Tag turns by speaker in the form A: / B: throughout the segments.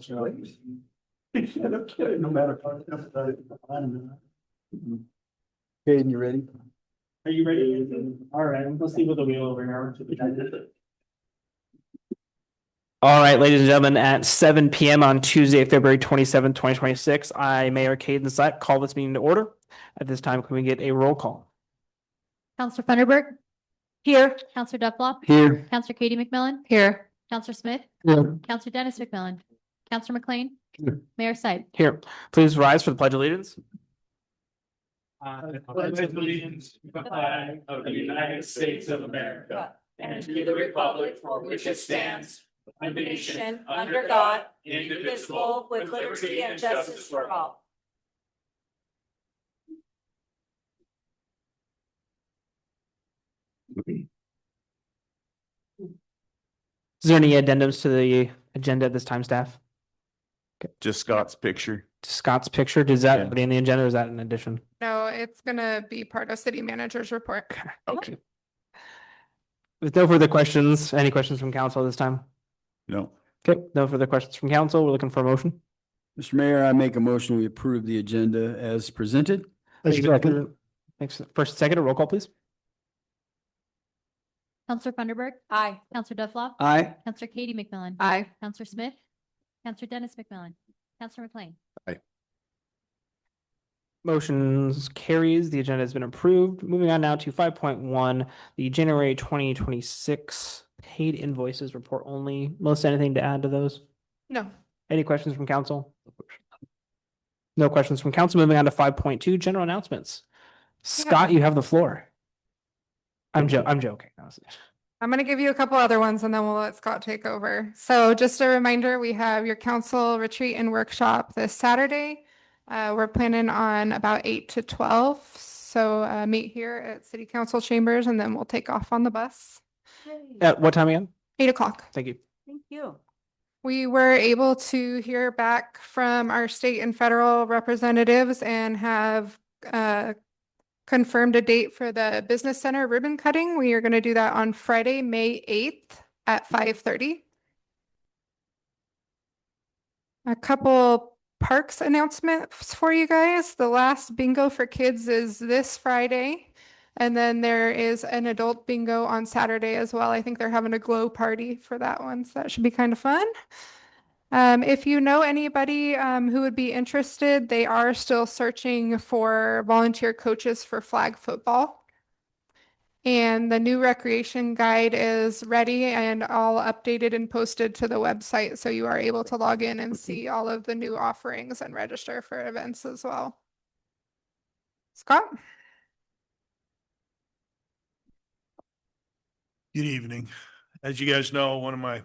A: No matter what. Caden, you ready?
B: Are you ready? All right, let's see what the wheel over here. All right, ladies and gentlemen, at 7 p.m. on Tuesday, February 27th, 2026, I, Mayor Caden Slack, call this meeting to order. At this time, can we get a roll call?
C: Counselor Funderburk. Here. Counselor Dufflock.
A: Here.
C: Counselor Katie McMillan. Here. Counselor Smith.
A: Here.
C: Counselor Dennis McMillan. Counselor McLean.
A: Here.
C: Mayor Sipe.
B: Here, please rise for the Pledge of Allegiance.
D: I pledge allegiance to the flag of the United States of America and to the republic for which it stands, one nation, under God, indivisible, with liberty and justice for all.
B: Is there any addendums to the agenda at this time, staff?
E: Just Scott's picture.
B: Scott's picture, does that
E: Yeah.
B: put in the agenda or is that an addition?
F: No, it's gonna be part of city manager's report.
B: Okay. With no further questions, any questions from council at this time?
E: No.
B: Okay, no further questions from council. We're looking for a motion.
A: Mr. Mayor, I make a motion, we approve the agenda as presented.
B: Thanks. First, second, a roll call, please.
C: Counselor Funderburk. Aye. Counselor Dufflock.
A: Aye.
C: Counselor Katie McMillan.
F: Aye.
C: Counselor Smith. Counselor Dennis McMillan. Counselor McLean.
B: Motions carries. The agenda has been approved. Moving on now to 5.1, the January 2026 paid invoices report only. Melissa, anything to add to those?
F: No.
B: Any questions from council? No questions from council. Moving on to 5.2, general announcements. Scott, you have the floor. I'm joking.
F: I'm gonna give you a couple other ones and then we'll let Scott take over. So just a reminder, we have your council retreat and workshop this Saturday. We're planning on about 8 to 12. So meet here at City Council Chambers and then we'll take off on the bus.
B: At what time again?
F: 8 o'clock.
B: Thank you.
C: Thank you.
F: We were able to hear back from our state and federal representatives and have confirmed a date for the business center ribbon cutting. We are going to do that on Friday, May 8th at 5:30. A couple parks announcements for you guys. The last bingo for kids is this Friday. And then there is an adult bingo on Saturday as well. I think they're having a glow party for that one. So that should be kind of fun. If you know anybody who would be interested, they are still searching for volunteer coaches for flag football. And the new recreation guide is ready and all updated and posted to the website. So you are able to log in and see all of the new offerings and register for events as well. Scott?
D: Good evening. As you guys know, one of my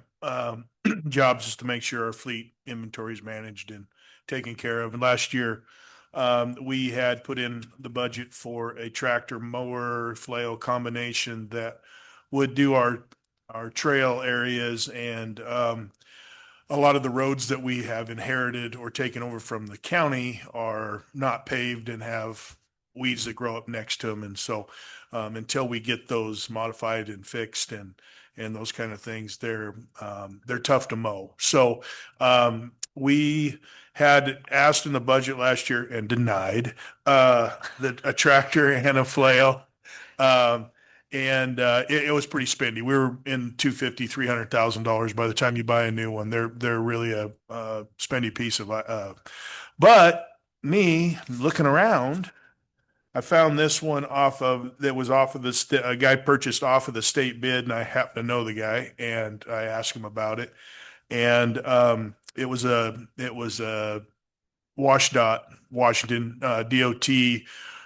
D: jobs is to make sure our fleet inventory is managed and taken care of. And last year, we had put in the budget for a tractor mower flail combination that would do our trail areas and a lot of the roads that we have inherited or taken over from the county are not paved and have weeds that grow up next to them. And so until we get those modified and fixed and those kind of things, they're tough to mow. So we had asked in the budget last year and denied a tractor and a flail. It was pretty spendy. We were in $250,000-$300,000 by the time you buy a new one. They're really a spendy piece of but me looking around, I found this one a guy purchased off of the state bid, and I happen to know the guy, and I asked him about it. And it was a WashDOT, Washington DOT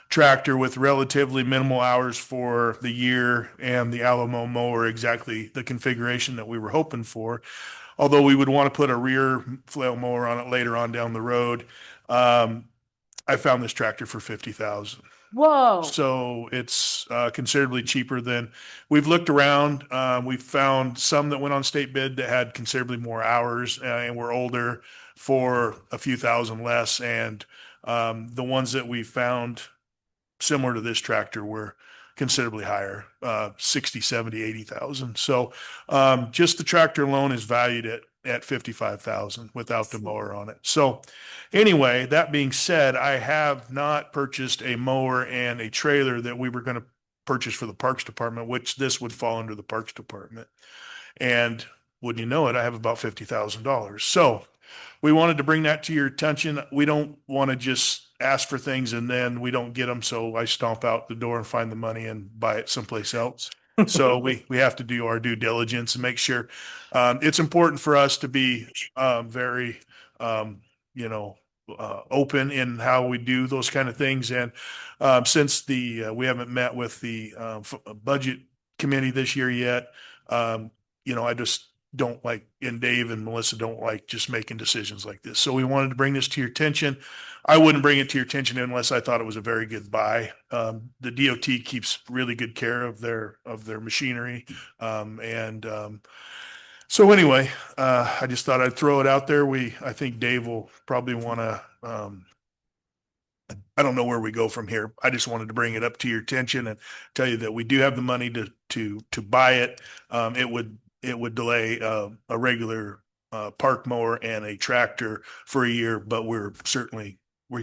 D: tractor with relatively minimal hours for the year, and the Alamo mower exactly the configuration that we were hoping for. Although we would want to put a rear flail mower on it later on down the road. I found this tractor for $50,000.
C: Whoa.
D: So it's considerably cheaper than we've looked around. We've found some that went on state bid that had considerably more hours and were older for a few thousand less. And the ones that we found similar to this tractor were considerably higher, 60, 70, 80,000. So just the tractor alone is valued at at 55,000 without the mower on it. So anyway, that being said, I have not purchased a mower and a trailer that we were going to purchase for the Parks Department, which this would fall under the Parks Department. And wouldn't you know it, I have about $50,000. So we wanted to bring that to your attention. We don't want to just ask for things and then we don't get them. So I stomp out the door and find the money and buy it someplace else. So we have to do our due diligence and make sure. It's important for us to be very, open in how we do those kind of things. And since we haven't met with the budget committee this year yet, I just don't like, and Dave and Melissa don't like just making decisions like this. So we wanted to bring this to your attention. I wouldn't bring it to your attention unless I thought it was a very good buy. The DOT keeps really good care of their machinery. So anyway, I just thought I'd throw it out there. I think Dave will probably want to, I don't know where we go from here. I just wanted to bring it up to your attention and tell you that we do have the money to buy it. It would delay a regular park mower and a tractor for a year, but we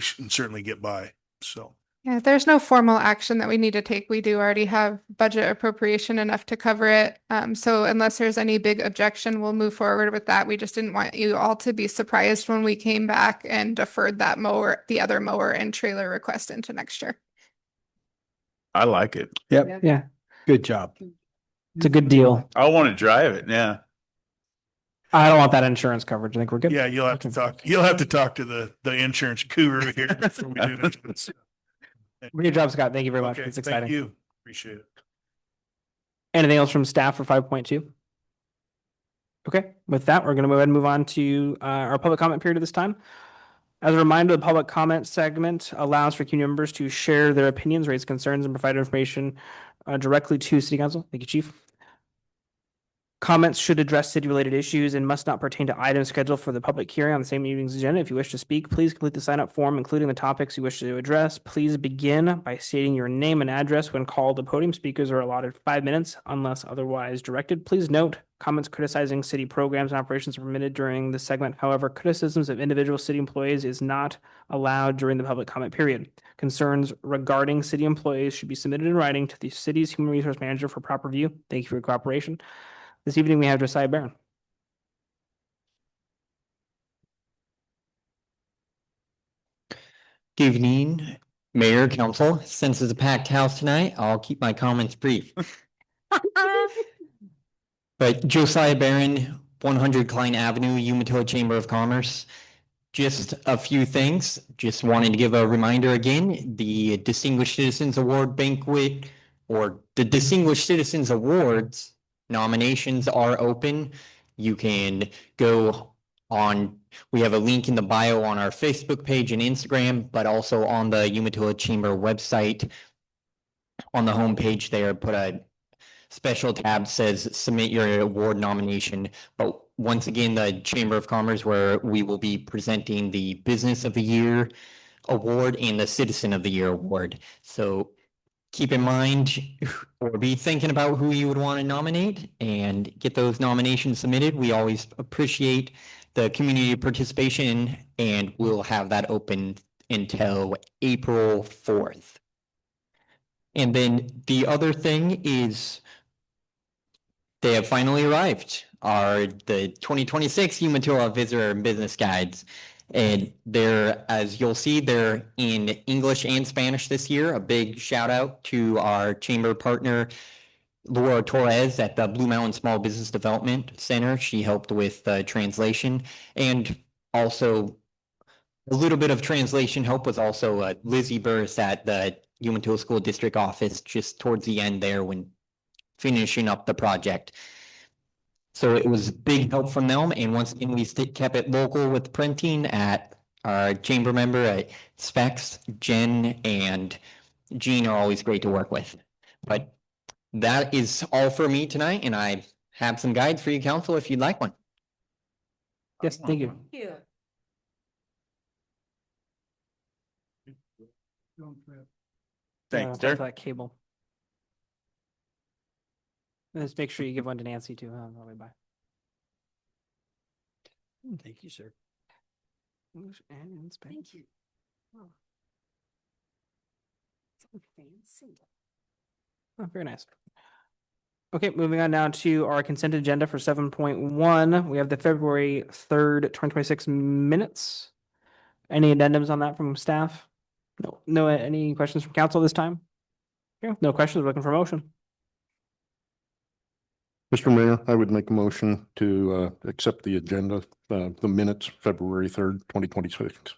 D: can certainly get by. So.
F: Yeah, there's no formal action that we need to take. We do already have budget appropriation enough to cover it. So unless there's any big objection, we'll move forward with that. We just didn't want you all to be surprised when we came back and deferred that mower, the other mower and trailer request into next year.
E: I like it.
A: Yep,
B: Yeah,
A: good job.
B: it's a good deal.
E: I want to drive it. Yeah.
B: I don't want that insurance coverage. I think we're good.
D: Yeah, you'll have to talk to the insurance guru here before we do this.
B: Good job, Scott. Thank you very much.
D: Okay,
B: It's exciting.
D: thank you. Appreciate it.
B: Anything else from staff for 5.2? Okay, with that, we're going to go ahead and move on to our public comment period at this time. As a reminder, the public comment segment allows for community members to share their opinions, raise concerns, and provide information directly to City Council. Thank you, Chief. Comments should address city-related issues and must not pertain to items scheduled for the public hearing on the same meeting's agenda. If you wish to speak, please complete the sign-up form, including the topics you wish to address. Please begin by stating your name and address when called. The podium speakers are allotted 5 minutes unless otherwise directed. Please note, comments criticizing city programs and operations are permitted during this segment. However, criticisms of individual city employees is not allowed during the public comment period. Concerns regarding city employees should be submitted in writing to the city's human resource manager for proper review. Thank you for your cooperation. This evening, we have Josiah Barron.
G: Good evening, Mayor, Council. Since it's a packed house tonight, I'll keep my comments brief. But Josiah Barron, 100 Klein Avenue, Umatilla Chamber of Commerce. Just a few things. Just wanted to give a reminder again, the Distinguished Citizens Award banquet or the Distinguished Citizens Awards nominations are open. You can go on, we have a link in the bio on our Facebook page and Instagram, but also on the Umatilla Chamber website. On the homepage there, put a special tab says submit your award nomination. But once again, the Chamber of Commerce, where we will be presenting the Business of the Year award and the Citizen of the Year award. So keep in mind or be thinking about who you would want to nominate and get those nominations submitted. We always appreciate the community participation, and we'll have that open until April 4th. And then the other thing is they have finally arrived, the 2026 Umatilla Visitor and Business Guides. And they're, as you'll see, they're in English and Spanish this year. A big shout out to our chamber partner, Laura Torres at the Blue Mountain Small Business Development Center. She helped with translation, and also a little bit of translation help was also Lizzie Burris at the Umatilla School District office just towards the end there when finishing up the project. So it was big help from them. And once again, we kept it local with printing at our chamber member Specs. Jen and Jean are always great to work with. But that is all for me tonight. And I have some guides for you, council, if you'd like one.
B: Yes, thank you.
C: Thank you.
E: Thanks,
B: For
E: sir.
B: that cable. Let's make sure you give one to Nancy too. On the way by.
A: Thank you, sir.
B: English and Spanish.
C: you.
B: Oh, very nice. Okay, moving on now to our consent agenda for 7.1. We have the February 3rd, 2026 minutes. Any addendums on that from staff? No, any questions from council this time? Yeah, no questions, looking for motion.
H: Mr. Mayor, I would make a motion to accept the agenda, the minutes, February 3rd, 2026.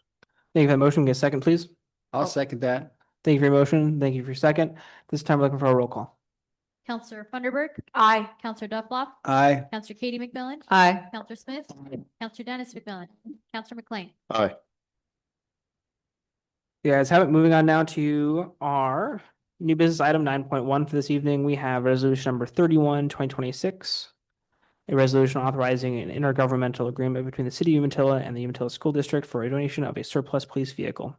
B: Thank you for the motion. Get a second, please.
A: I'll second that.
B: Thank you for your motion. Thank you for your second. This time we're looking for a roll call.
C: Counselor Funderburk.
F: Aye.
C: Counselor Duffloff.
A: Aye.
C: Counselor Katie McMillan.
F: Aye.
C: Counselor Smith. Counselor Dennis McMillan. Counselor McLean.
H: Aye.
B: You guys have it. Moving on now to our new business item 9.1 for this evening. We have resolution number 31, 2026. A resolution authorizing an intergovernmental agreement between the city of Umatilla and the Umatilla School District for a donation of a surplus police vehicle.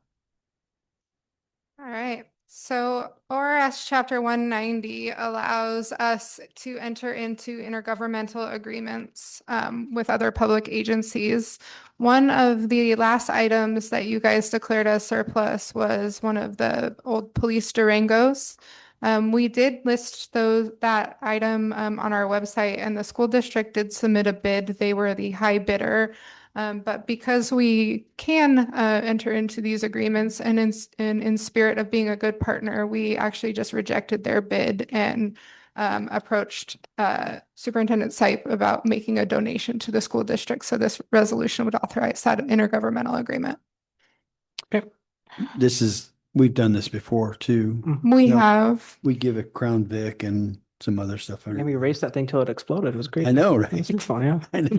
F: All right, so ORS Chapter 190 allows us to enter into intergovernmental agreements with other public agencies. One of the last items that you guys declared as surplus was one of the old police Durangos. We did list that item on our website, and the school district did submit a bid. They were the high bidder. But because we can enter into these agreements and in spirit of being a good partner, we actually just rejected their bid and approached Superintendent Sipe about making a donation to the school district. So this resolution would authorize that intergovernmental agreement.
A: We've done this before too.
F: We
A: No.
F: have.
A: We give a Crown Vic and some other stuff.
B: And we raced that thing till it exploded. It was great.
A: I know,
B: It
A: right?
B: was fun, yeah.
A: I know.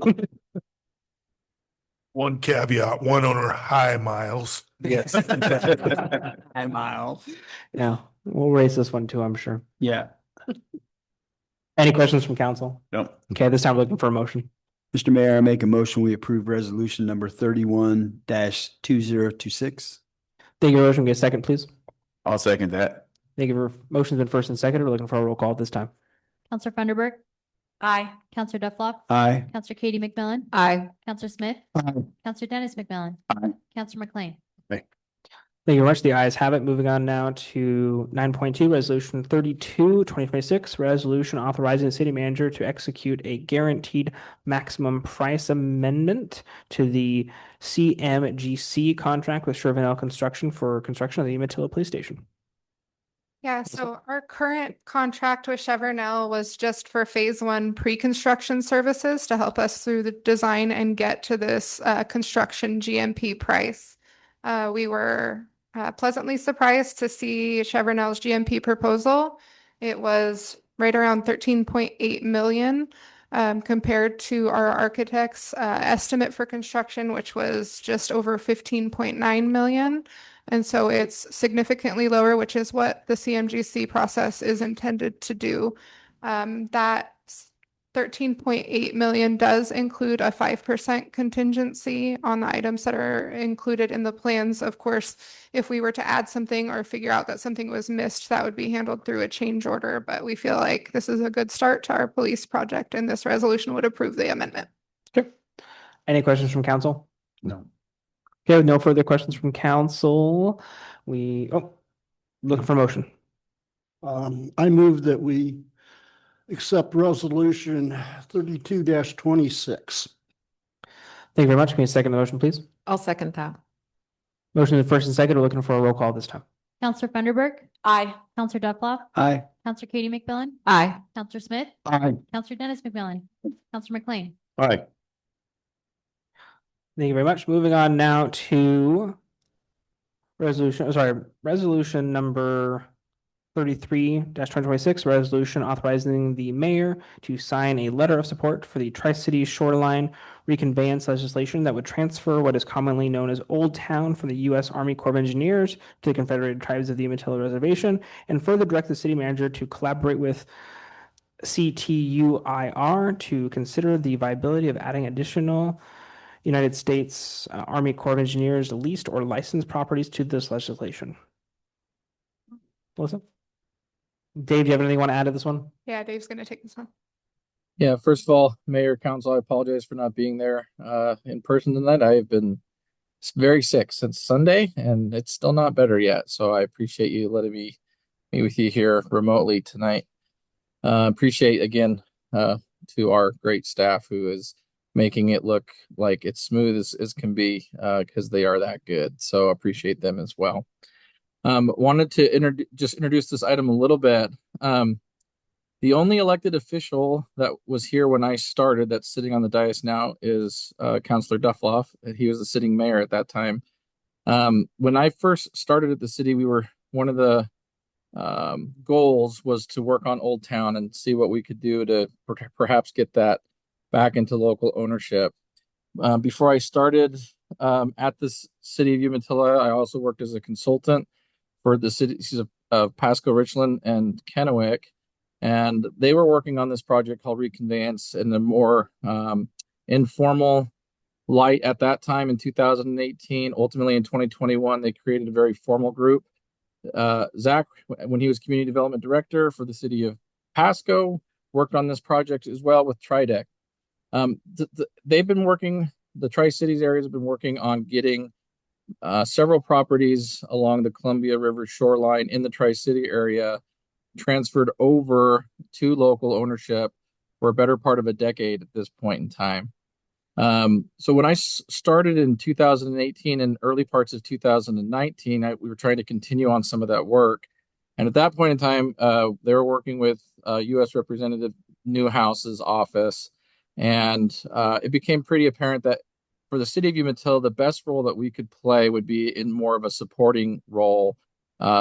D: One caveat, one owner high miles.
A: Yes. Hi, Miles.
B: Yeah, we'll race this one too, I'm sure.
A: Yeah.
B: Any questions from council?
E: No.
B: Okay, this time we're looking for a motion.
A: Mr. Mayor, I make a motion, we approve resolution number 31-2026.
B: Thank you, motion. Get a second, please.
E: I'll second that.
B: Thank you. Motion's been first and seconded. We're looking for a roll call at this time.
C: Counselor Funderburk.
F: Aye.
C: Counselor Duffloff.
A: Aye.
C: Counselor Katie McMillan.
F: Aye.
C: Counselor Smith. Counselor Dennis McMillan.
E: Aye.
C: Counselor McLean.
B: Thank you very much. The ayes have it. Moving on now to 9.2, resolution 32, 2026, resolution authorizing the city manager to execute a guaranteed maximum price amendment to the CMGC contract with Chevernell Construction for construction of the Umatilla Police Station.
F: Yeah, so our current contract with Chevernell was just for phase one pre-construction services to help us through the design and get to this construction GMP price. We were pleasantly surprised to see Chevernell's GMP proposal. It was right around 13.8 million compared to our architect's estimate for construction, which was just over 15.9 million. And so it's significantly lower, which is what the CMGC process is intended to do. That 13.8 million does include a 5% contingency on the items that are included in the plans. Of course, if we were to add something or figure out that something was missed, that would be handled through a change order. But we feel like this is a good start to our police project, and this resolution would approve the amendment.
B: Okay. Any questions from council?
A: No.
B: Okay, no further questions from council. Looking for motion.
I: I move that we accept resolution 32-26.
B: Thank you very much. Can you second the motion, please?
F: I'll second that.
B: Motion is first and second. We're looking for a roll call this time.
C: Counselor Funderburk.
F: Aye.
C: Counselor Duffloff.
A: Aye.
C: Counselor Katie McMillan.
F: Aye.
C: Counselor Smith.
I: Aye.
C: Counselor Dennis McMillan. Counselor McLean.
H: Aye.
B: Thank you very much. Moving on now to resolution number 33-2026, resolution authorizing the mayor to sign a letter of support for the Tri-City Shoreline Reconveyance legislation that would transfer what is commonly known as Old Town from the U.S. Army Corps of Engineers to the Confederated Tribes of the Umatilla Reservation, and further direct the city manager to collaborate with CTUIR to consider the viability of adding additional United States Army Corps of Engineers leased or licensed properties to this legislation. Melissa? Dave, do you have anything you want to add to this one?
F: Yeah, Dave's going to take this one.
J: Yeah, first of all, Mayor, Council, I apologize for not being there in person tonight. I have been very sick since Sunday, and it's still not better yet. So I appreciate you letting me meet with you here remotely tonight. Appreciate again to our great staff who is making it look like it's smooth as can be because they are that good. So appreciate them as well. Wanted to just introduce this item a little bit. The only elected official that was here when I started that's sitting on the dais now is Councillor Duffloff. He was the sitting mayor at that time. When I first started at the city, we were one of the goals was to work on Old Town and see what we could do to perhaps get that back into local ownership. Before I started at the city of Umatilla, I also worked as a consultant for the cities of Pasco, Richland, and Kennewick. And they were working on this project called Reconveyance in a more informal light at that time in 2018. Ultimately, in 2021, they created a very formal group. Zach, when he was community development director for the city of Pasco, worked on this project as well with Tridec. They've been working, the Tri-Cities areas have been working on getting several properties along the Columbia River shoreline in the Tri-City area transferred over to local ownership for a better part of a decade at this point in time. So when I started in 2018 and early parts of 2019, we were trying to continue on some of that work. And at that point in time, they were working with U.S. Representative Newhouse's office. And it became pretty apparent that for the city of Umatilla, the best role that we could play would be in more of a supporting role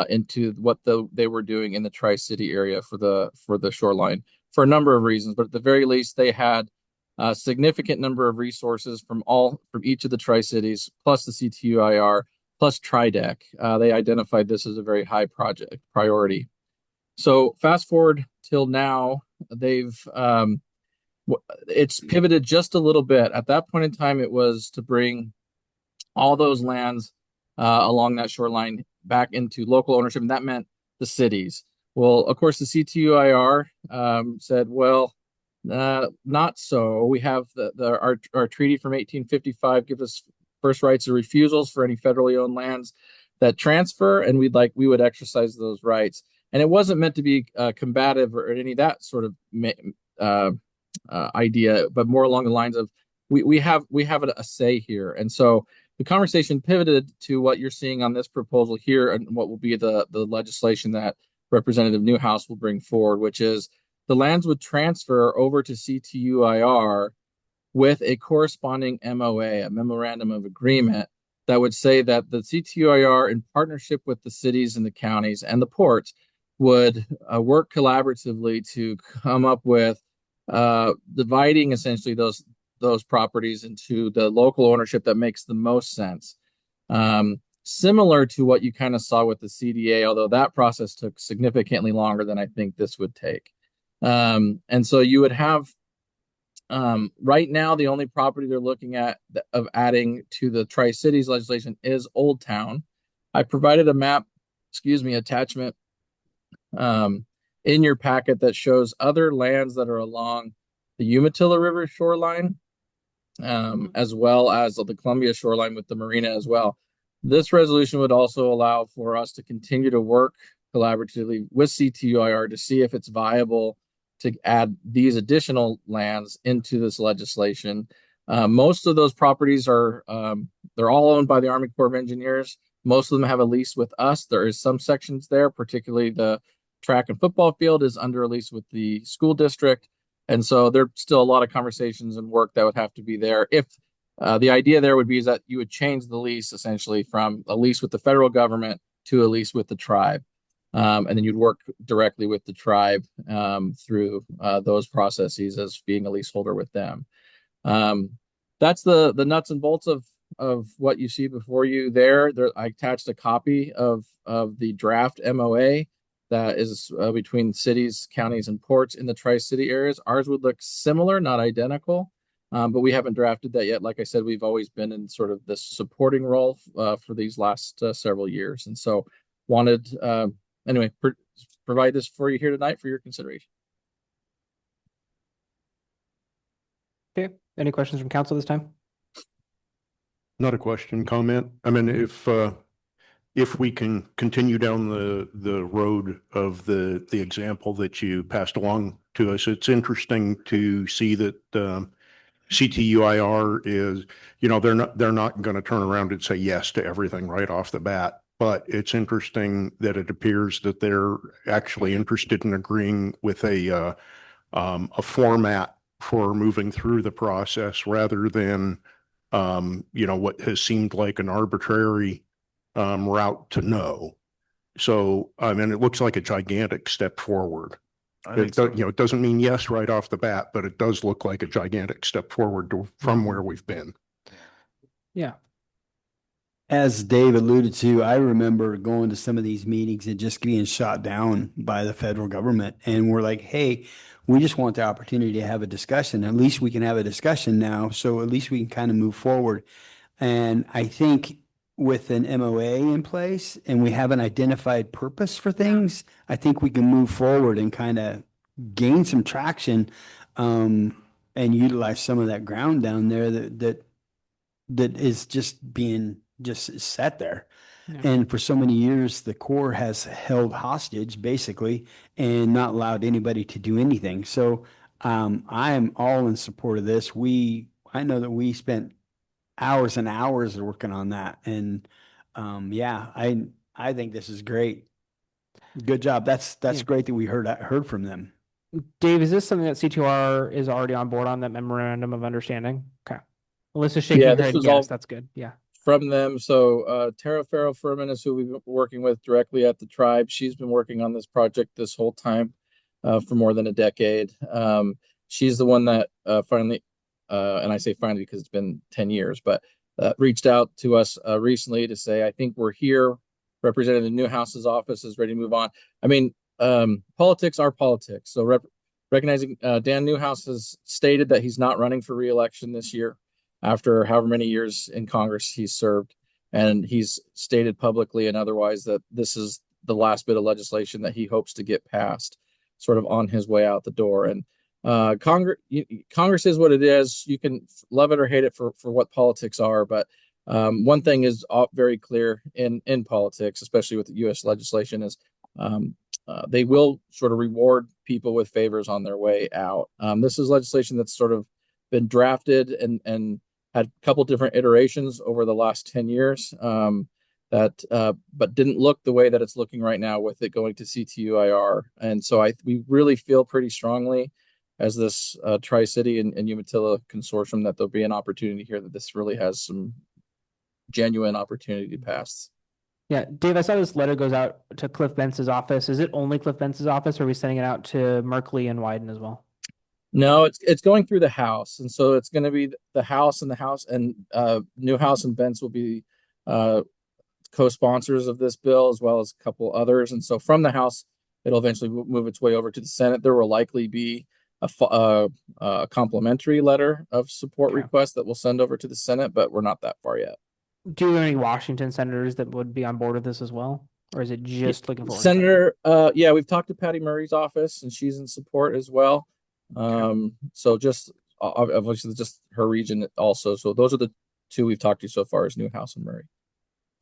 J: into what they were doing in the Tri-City area for the shoreline for a number of reasons. But at the very least, they had a significant number of resources from each of the Tri-Cities, plus the CTUIR, plus Tridec. They identified this as a very high project priority. So fast forward till now, it's pivoted just a little bit. At that point in time, it was to bring all those lands along that shoreline back into local ownership, and that meant the cities. Well, of course, the CTUIR said, well, not so. We have our treaty from 1855 gives us first rights of refusals for any federally owned lands that transfer, and we would exercise those rights. And it wasn't meant to be combative or any of that sort of idea, but more along the lines of we have a say here. And so the conversation pivoted to what you're seeing on this proposal here and what will be the legislation that Representative Newhouse will bring forward, which is the lands would transfer over to CTUIR with a corresponding MOA, a memorandum of agreement, that would say that the CTUIR, in partnership with the cities and the counties and the ports, would work collaboratively to come up with dividing essentially those properties into the local ownership that makes the most sense. Similar to what you kind of saw with the CDA, although that process took significantly longer than I think this would take. And so you would have, right now, the only property they're looking at of adding to the Tri-Cities legislation is Old Town. I provided a map, attachment in your packet that shows other lands that are along the Umatilla River shoreline, as well as the Columbia shoreline with the marina as well. This resolution would also allow for us to continue to work collaboratively with CTUIR to see if it's viable to add these additional lands into this legislation. Most of those properties are, they're all owned by the Army Corps of Engineers. Most of them have a lease with us. There is some sections there, particularly the track and football field is under a lease with the school district. And so there's still a lot of conversations and work that would have to be there. If the idea there would be is that you would change the lease essentially from a lease with the federal government to a lease with the tribe. And then you'd work directly with the tribe through those processes as being a leaseholder with them. That's the nuts and bolts of what you see before you there. I attached a copy of the draft MOA that is between cities, counties, and ports in the Tri-City areas. Ours would look similar, not identical, but we haven't drafted that yet. Like I said, we've always been in sort of this supporting role for these last several years. And so wanted, provide this for you here tonight for your consideration.
B: Okay, any questions from council this time?
H: Not a question, comment. I mean, if we can continue down the road of the example that you passed along to us, it's interesting to see that CTUIR is, they're not going to turn around and say yes to everything right off the bat. But it's interesting that it appears that they're actually interested in agreeing with a format for moving through the process rather than, what has seemed like an arbitrary route to no. So, I mean, it looks like a gigantic step forward.
E: I think so.
H: It doesn't mean yes right off the bat, but it does look like a gigantic step forward from where we've been.
B: Yeah.
A: As Dave alluded to, I remember going to some of these meetings and just being shot down by the federal government. And we're like, hey, we just want the opportunity to have a discussion. At least we can have a discussion now. So at least we can kind of move forward. And I think with an MOA in place and we have an identified purpose for things, I think we can move forward and kind of gain some traction and utilize some of that ground down there that is just being just set there.
B: Yeah.
A: And for so many years, the Corps has held hostage basically and not allowed anybody to do anything. So I am all in support of this. I know that we spent hours and hours working on that. And yeah, I think this is great. Good job. That's
B: Yeah.
A: great that we heard from them.
B: Dave, is this something that C2R is already on board on, that memorandum of understanding? Okay. Melissa's shaking
J: Yeah,
B: her
J: this
B: head.
J: was
B: Yes,
J: all-
B: that's good. Yeah.
J: From them. So Tara Farrell Furman is who we've been working with directly at the tribe. She's been working on this project this whole time for more than a decade. She's the one that finally, and I say finally because it's been 10 years, but reached out to us recently to say, I think we're here representing the Newhouse's office is ready to move on. I mean, politics are politics. So recognizing Dan Newhouse has stated that he's not running for re-election this year after however many years in Congress he's served. And he's stated publicly and otherwise that this is the last bit of legislation that he hopes to get passed sort of on his way out the door. And Congress is what it is. You can love it or hate it for what politics are. But one thing is very clear in politics, especially with the U.S. legislation, is they will sort of reward people with favors on their way out. This is legislation that's sort of been drafted and had a couple different iterations over the last 10 years but didn't look the way that it's looking right now with it going to CTUIR. And so we really feel pretty strongly as this Tri-City and Umatilla consortium that there'll be an opportunity here, that this really has some genuine opportunity to pass.
B: Yeah. Dave, I saw this letter goes out to Cliff Bence's office. Is it only Cliff Bence's office, or are we sending it out to Merkley and Wyden as well?
J: No, it's going through the House, and so it's going to be the House and Newhouse and Bentz will be co-sponsors of this bill, as well as a couple others. And so from the House, it'll eventually move its way over to the Senate. There will likely be a complimentary letter of support request that we'll send over to the Senate, but we're not that far yet.
B: Do you have any Washington senators that would be on board with this as well? Or is it just looking forward?
J: Senator, yeah, we've talked to Patty Murray's office and she's in support as well. So just obviously just her region also. So those are the two we've talked to so far, is Newhouse and Murray.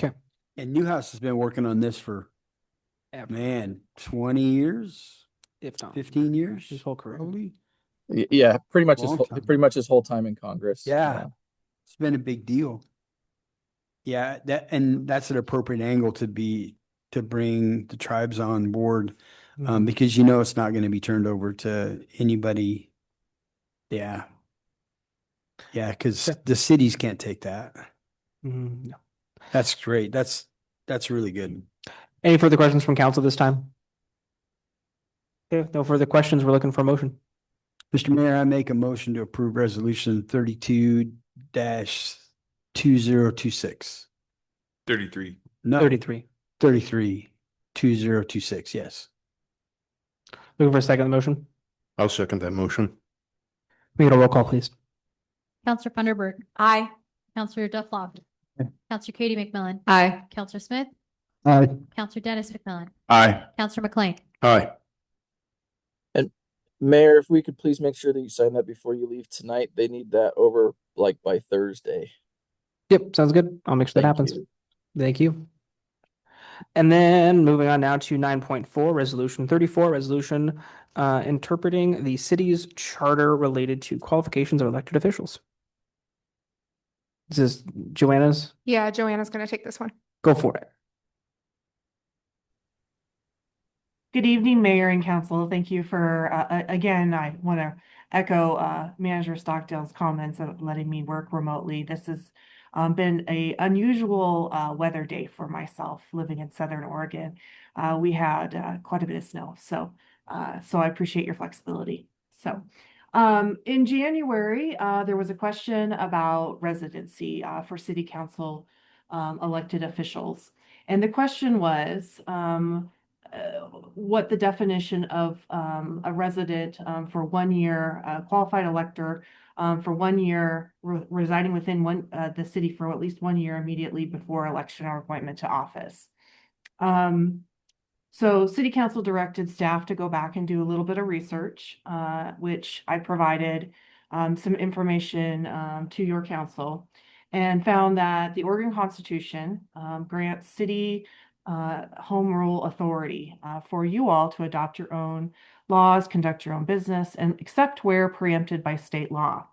B: Okay.
A: And Newhouse has been working on this for, man, 20 years,
B: If not
A: 15 years.
B: his whole career.
A: Probably.
J: Yeah, pretty much
A: Long time.
J: his whole time in Congress.
A: Yeah. It's been a big deal. Yeah, that's an appropriate angle to bring the tribes on board, because it's not going to be turned over to anybody. Yeah. Yeah, because the cities can't take that.
B: No.
A: That's great. That's really good.
B: Any further questions from council this time? Okay, no further questions. We're looking for a motion.
A: Mr. Mayor, I make a motion to approve resolution 32-2026.
E: 33.
A: No,
B: 33.
A: 2026. Yes.
B: Looking for a second on the motion.
H: I'll second that motion.
B: We get a roll call, please.
C: Counselor Funderburk. Aye. Counselor Duffloff. Counselor Katie McMillan.
F: Aye.
C: Counselor Smith.
I: Aye.
C: Counselor Dennis McMillan.
E: Aye.
C: Counselor McClain.
H: Aye.
J: Mayor, if we could please make sure that you sign that before you leave tonight. They need that over like by Thursday.
B: Yep, sounds good. I'll make sure that
J: Thank
B: happens.
J: you.
B: Thank you. And then moving on now to 9.4, Resolution 34, resolution interpreting the city's charter related to qualifications of elected officials. This is Joanna's.
F: Yeah, Joanna's going to take this one.
B: Go for it.
K: Good evening, Mayor and Council. Thank you for, again, I want to echo Manager Stockdale's comments of letting me work remotely. This has been a unusual weather day for myself living in Southern Oregon. We had quite a bit of snow, so I appreciate your flexibility. So in January, there was a question about residency for City Council elected officials. And the question was, what the definition of a resident for 1 year, qualified elector for 1 year residing within the city for at least 1 year immediately before election or appointment to office. So City Council directed staff to go back and do a little bit of research, which I provided some information to your council, and found that the Oregon Constitution grants city home rule authority for you all to adopt your own laws, conduct your own business, and except where preempted by state law.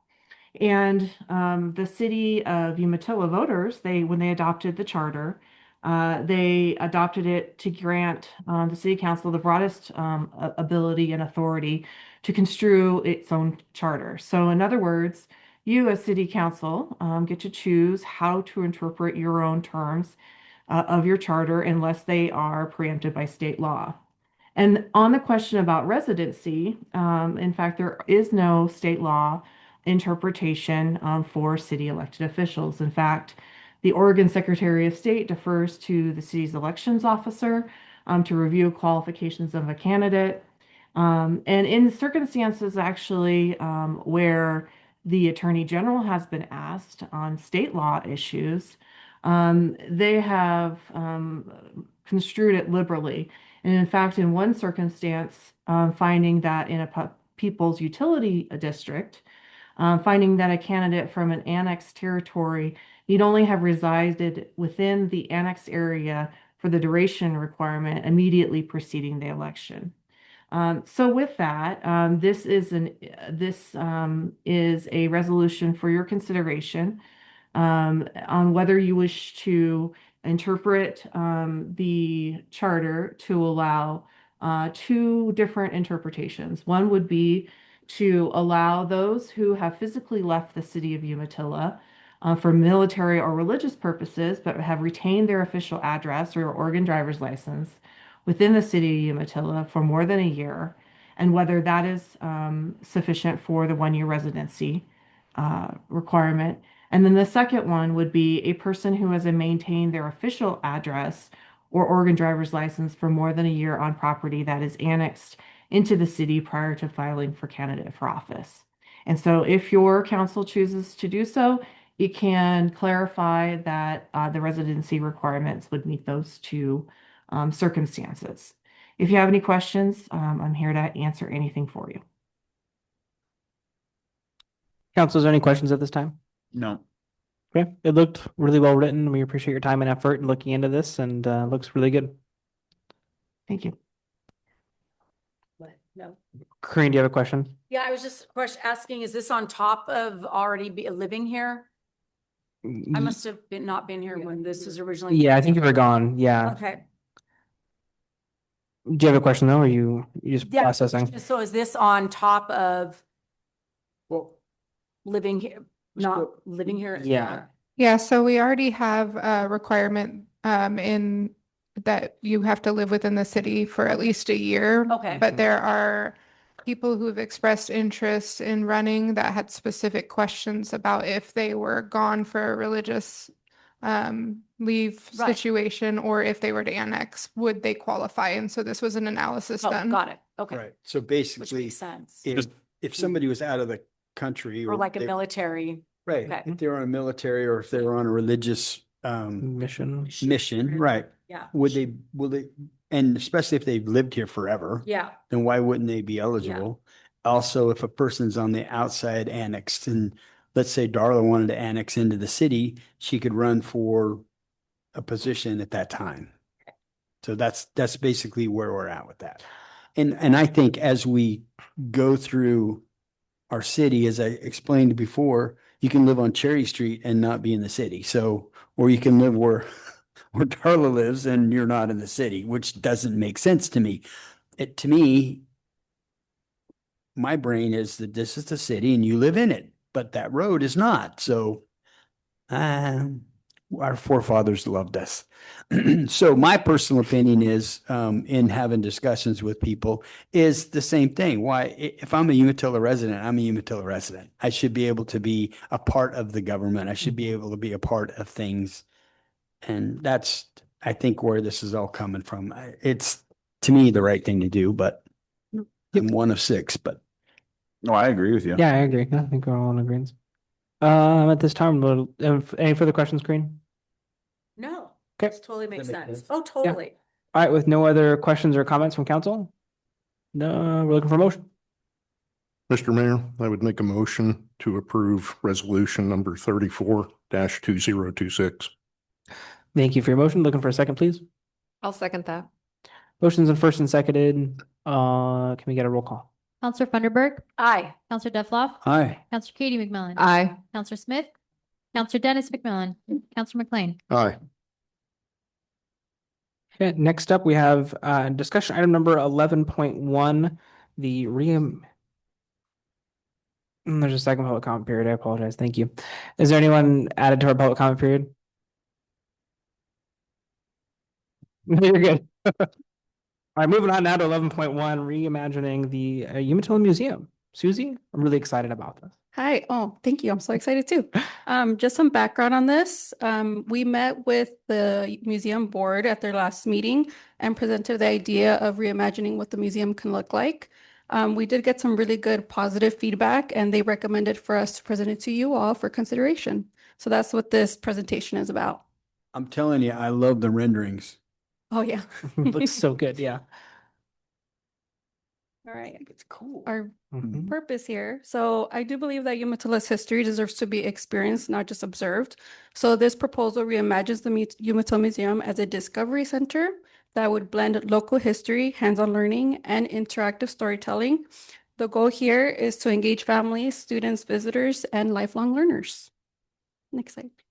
K: And the city of Umatilla voters, when they adopted the charter, they adopted it to grant the city council the broadest ability and authority to construe its own charter. So in other words, you as city council get to choose how to interpret your own terms of your charter unless they are preempted by state law. And on the question about residency, in fact, there is no state law interpretation for city elected officials. In fact, the Oregon Secretary of State defers to the city's elections officer to review qualifications of a candidate. And in circumstances actually where the Attorney General has been asked on state law issues, they have construed it liberally. And in fact, in one circumstance, finding that in a people's utility district, finding that a candidate from an annexed territory need only have resided within the annexed area for the duration requirement immediately preceding the election. So with that, this is a resolution for your consideration on whether you wish to interpret the charter to allow two different interpretations. One would be to allow those who have physically left the city of Umatilla for military or religious purposes, but have retained their official address or Oregon driver's license within the city of Umatilla for more than a year, and whether that is sufficient for the 1 year residency requirement. And then the second one would be a person who has maintained their official address or Oregon driver's license for more than a year on property that is annexed into the city prior to filing for candidate for office. And so if your council chooses to do so, it can clarify that the residency requirements would meet those two circumstances. If you have any questions, I'm here to answer anything for you.
B: Council, is there any questions at this time?
E: No.
B: Okay, it looked really well written. We appreciate your time and effort in looking into this, and looks really good.
K: Thank you.
L: No.
B: Corinne, do you have a question?
L: Yeah, I was just asking, is this on top of already living here? I must have not been here when this was originally.
B: Yeah, I think you were gone. Yeah.
L: Okay.
B: Do you have a question though, or you just
L: Yeah.
B: processing?
L: So is this on top of
I: Well,
L: living here, not living here?
B: Yeah.
F: Yeah, so we already have a requirement in that you have to live within the city for at least a year.
L: Okay.
F: But there are people who've expressed interest in running that had specific questions about if they were gone for a religious leave
L: Right.
F: situation, or if they were to annex, would they qualify? And so this was an analysis
L: Oh,
F: done.
L: got it. Okay.
A: Right. So
L: Which
A: basically,
L: makes sense.
A: if somebody was out of the country
L: Or like a
A: they-
L: military.
A: right,
L: okay.
A: if they were on a military or if they were on a religious
B: Mission.
A: mission, right?
L: Yeah.
A: Will they, and especially if they've lived here forever,
L: Yeah.
A: then why wouldn't they be eligible? also, if a person's on the outside annexed, and let's say Darla wanted to annex into the city, she could run for a position at that time. So that's basically where we're at with that. And I think as we go through our city, as I explained before, you can live on Cherry Street and not be in the city. So, or you can live where where Darla lives and you're not in the city, which doesn't make sense to me. To me, my brain is that this is the city and you live in it, but that road is not. So, our forefathers loved us. So my personal opinion is, in having discussions with people, is the same thing. Why, if I'm a Umatilla resident, I'm a Umatilla resident. I should be able to be a part of the government. I should be able to be a part of things. And that's, I think, where this is all coming from. It's, to me, the right thing to do, but I'm one of six, but.
E: No, I agree with you.
B: Yeah, I agree. I think we're all in agreement. At this time, any further questions, Green?
L: No,
B: Okay.
L: this totally makes
A: That makes
L: sense.
A: sense.
L: Oh, totally.
B: All right, with no other questions or comments from council? No, we're looking for a motion.
H: Mr. Mayor, I would make a motion to approve resolution number 34-2026.
B: Thank you for your motion. Looking for a second, please.
F: I'll second that.
B: Motion's in first and seconded. Can we get a roll call?
C: Counselor Funderburk.
L: Aye.
C: Counselor Duffloff.
A: Hi.
C: Counselor Katie McMillan.
F: Aye.
C: Counselor Smith. Counselor Dennis McMillan. Counselor McLean.
H: Aye.
B: Okay, next up, we have discussion item number 11.1, the there's a second public comment period. I apologize. Thank you. Is there anyone added to our public comment period? You're good. All right, moving on now to 11.1, reimagining the Umatilla Museum. Susie, I'm really excited about this.
M: Hi. Oh, thank you. I'm so excited too. Just some background on this. We met with the museum board at their last meeting and presented the idea of reimagining what the museum can look like. We did get some really good positive feedback and they recommended for us to present it to you all for consideration. So that's what this presentation is about.
A: I'm telling you, I love the renderings.
M: Oh, yeah.
B: Looks so good. Yeah.
M: All right.
A: It's cool.
M: Our
B: Mhm.
M: purpose here. So I do believe that Umatilla's history deserves to be experienced, not just observed. So this proposal reimagines the Umatilla Museum as a discovery center that would blend local history, hands-on learning, and interactive storytelling. The goal here is to engage families, students, visitors, and lifelong learners. Next slide, please.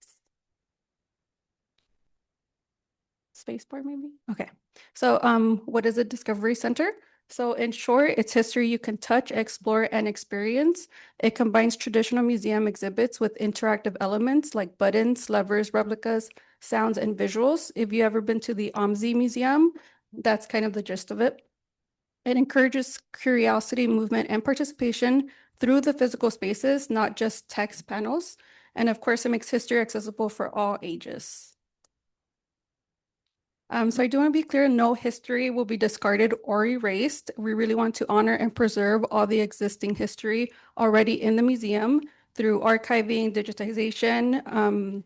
M: Spacebar, maybe? Okay. So what is a discovery center? So in short, it's history you can touch, explore, and experience. It combines traditional museum exhibits with interactive elements like buttons, levers, replicas, sounds, and visuals. If you ever been to the Umati Museum, that's kind of the gist of it. It encourages curiosity, movement, and participation through the physical spaces, not just text panels. And of course, it makes history accessible for all ages. So I do want to be clear, no history will be discarded or erased. We really want to honor and preserve all the existing history already in the museum through archiving, digitization.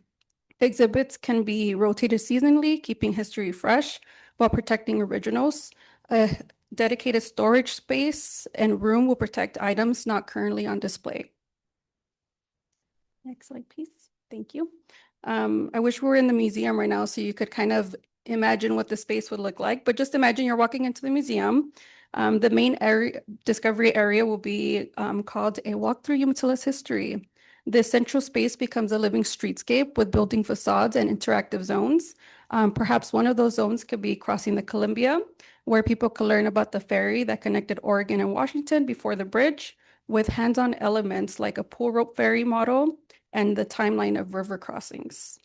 M: Exhibits can be rotated seasonally, keeping history fresh while protecting originals. A dedicated storage space and room will protect items not currently on display. Next slide, please. Thank you. I wish we were in the museum right now so you could kind of imagine what the space would look like, but just imagine you're walking into the museum. The main area, discovery area will be called a walk through Umatilla's history. This central space becomes a living streetscape with building facades and interactive zones. Perhaps one of those zones could be crossing the Columbia, where people could learn about the ferry that connected Oregon and Washington before the bridge, with hands-on elements like a pull rope ferry model and the timeline of river crossings.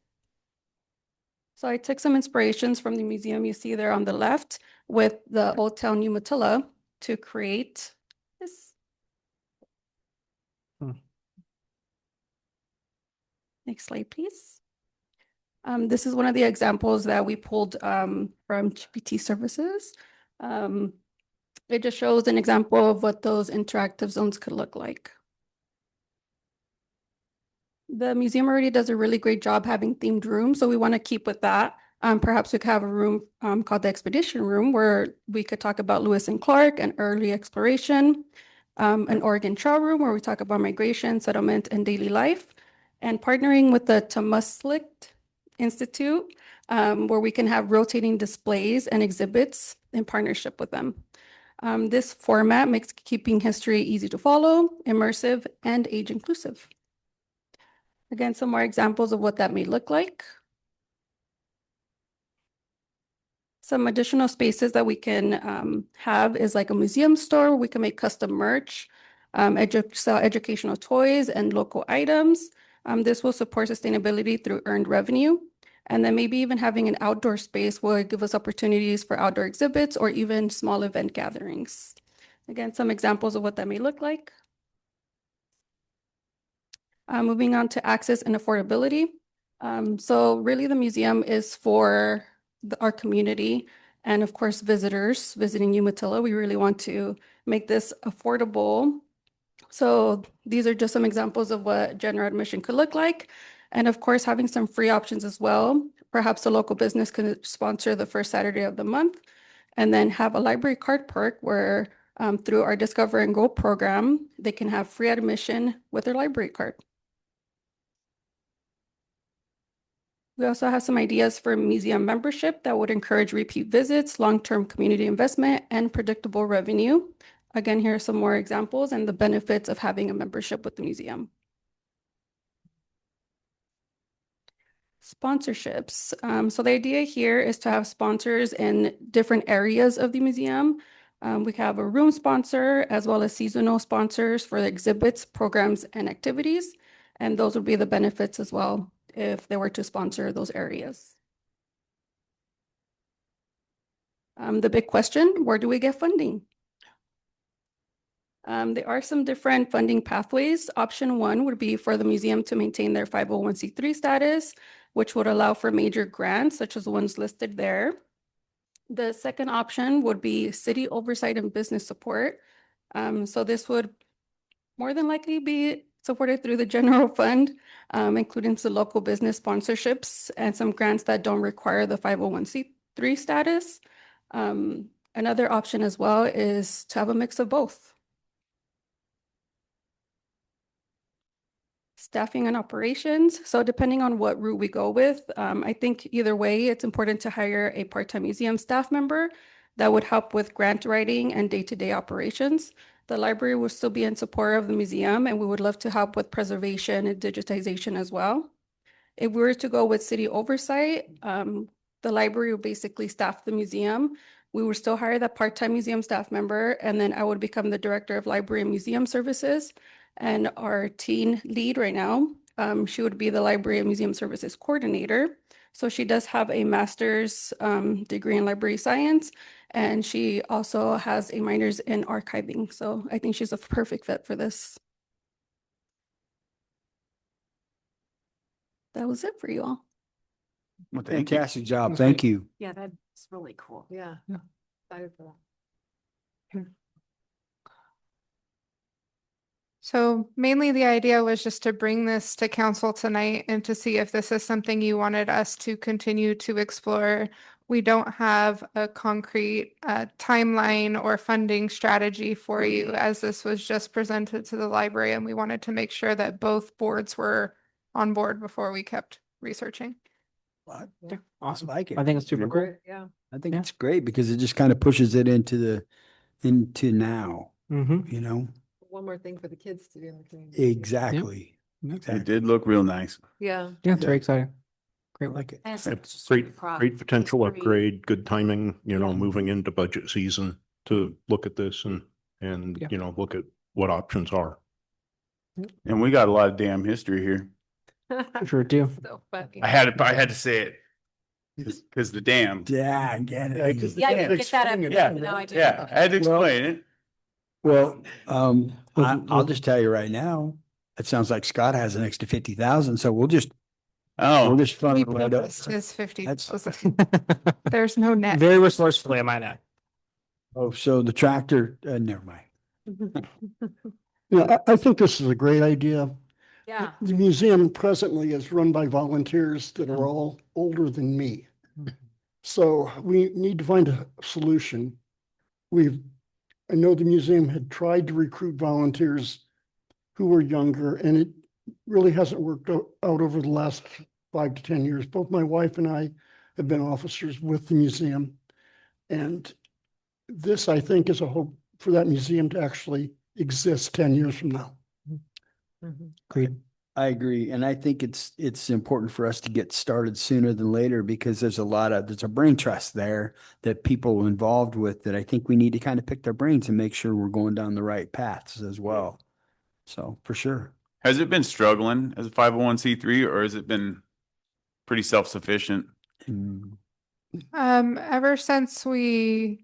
M: So I took some inspirations from the museum you see there on the left with the Old Town Umatilla to create this. Next slide, please. This is one of the examples that we pulled from GPT services. It just shows an example of what those interactive zones could look like. The museum already does a really great job having themed rooms, so we want to keep with that. Perhaps we could have a room called the Expedition Room where we could talk about Lewis and Clark and early exploration. an Oregon trial room where we talk about migration, settlement, and daily life, and partnering with the Tamuslik Institute, where we can have rotating displays and exhibits in partnership with them. This format makes keeping history easy to follow, immersive, and age inclusive. Again, some more examples of what that may look like. Some additional spaces that we can have is like a museum store where we can make custom merch, sell educational toys and local items. This will support sustainability through earned revenue. And then maybe even having an outdoor space will give us opportunities for outdoor exhibits or even small event gatherings. Again, some examples of what that may look like. Moving on to access and affordability. So really the museum is for our community and of course visitors visiting Umatilla. We really want to make this affordable. So these are just some examples of what general admission could look like. And of course, having some free options as well. Perhaps a local business can sponsor the first Saturday of the month and then have a library card perk where through our Discover and Go program, they can have free admission with their library card. We also have some ideas for museum membership that would encourage repeat visits, long-term community investment, and predictable revenue. Again, here are some more examples and the benefits of having a membership with the museum. Sponsorships. So the idea here is to have sponsors in different areas of the museum. We have a room sponsor as well as seasonal sponsors for the exhibits, programs, and activities. And those would be the benefits as well if they were to sponsor those areas. The big question, where do we get funding? There are some different funding pathways. Option one would be for the museum to maintain their 501c3 status, which would allow for major grants, such as the ones listed there. The second option would be city oversight and business support. So this would more than likely be supported through the general fund, including some local business sponsorships and some grants that don't require the 501c3 status. Another option as well is to have a mix of both. Staffing and operations. So depending on what route we go with, I think either way, it's important to hire a part-time museum staff member that would help with grant writing and day-to-day operations. The library will still be in support of the museum, and we would love to help with preservation and digitization as well. If we were to go with city oversight, the library would basically staff the museum. We would still hire that part-time museum staff member, and then I would become the director of library and museum services. And our teen lead right now, she would be the library and museum services coordinator. So she does have a master's degree in library science, and she also has a minor's in archiving. So I think she's a perfect fit for this. That was it for you all.
A: Well, fantastic job. Thank you.
L: Yeah, that's really cool.
B: Yeah.
L: Excited for that.
F: So mainly the idea was just to bring this to council tonight and to see if this is something you wanted us to continue to explore. We don't have a concrete timeline or funding strategy for you, as this was just presented to the library, and we wanted to make sure that both boards were on board before we kept researching.
A: Yeah, awesome. I like it.
B: I think it's super cool.
L: Yeah.
A: I think it's great because it just kind of pushes it into now,
B: Mm-hmm.
A: you know?
N: One more thing for the kids to do in the community.
A: Exactly.
E: It did look real nice.
N: Yeah.
B: Yeah, it's very exciting. Great
A: I
B: work.
A: like it.
L: And it's
H: It's
L: just
H: great,
L: super proud.
H: great potential
L: It's great.
H: upgrade, good timing, moving into budget season to look at this and,
B: Yeah.
H: look at what options are.
E: And we got a lot of damn history here.
B: Sure do.
N: So funny.
E: I had to say it. Because the dam.
A: Yeah, I get it.
L: Yeah, you get that up.
E: Yeah,
L: No, I do.
E: yeah, I had to explain it.
A: Well, I'll just tell you right now, it sounds like Scott has an extra 50,000, so we'll just
E: Oh,
A: fund
F: We
A: it right up.
F: proposed is 50.
A: That's-
F: There's no net.
B: Very resourcefully, I might add.
A: Oh, so the tractor, never mind.
I: I think this is a great idea.
L: Yeah.
I: The museum presently is run by volunteers that are all older than me. So we need to find a solution. We've I know the museum had tried to recruit volunteers who were younger, and it really hasn't worked out over the last 5 to 10 years. Both my wife and I have been officers with the museum. And this, I think, is a hope for that museum to actually exist 10 years from now.
B: Agreed.
A: I agree. And I think it's important for us to get started sooner than later because there's a brain trust there that people involved with that I think we need to kind of pick their brains and make sure we're going down the right paths as well. So for sure.
E: Has it been struggling as a 501c3 or has it been pretty self-sufficient?
F: Ever since we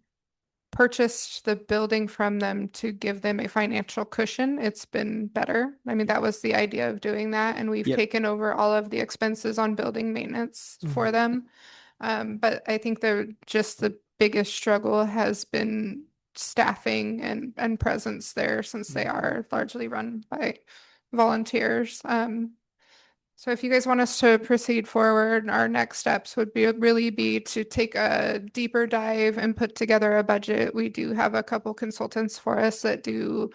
F: purchased the building from them to give them a financial cushion, it's been better. I mean, that was the idea of doing that, and we've
A: Yep.
F: taken over all of the expenses on building maintenance for them. But I think the biggest struggle has been staffing and presence there since they are largely run by volunteers. So if you guys want us to proceed forward, our next steps would really be to take a deeper dive and put together a budget. We do have a couple consultants for us that do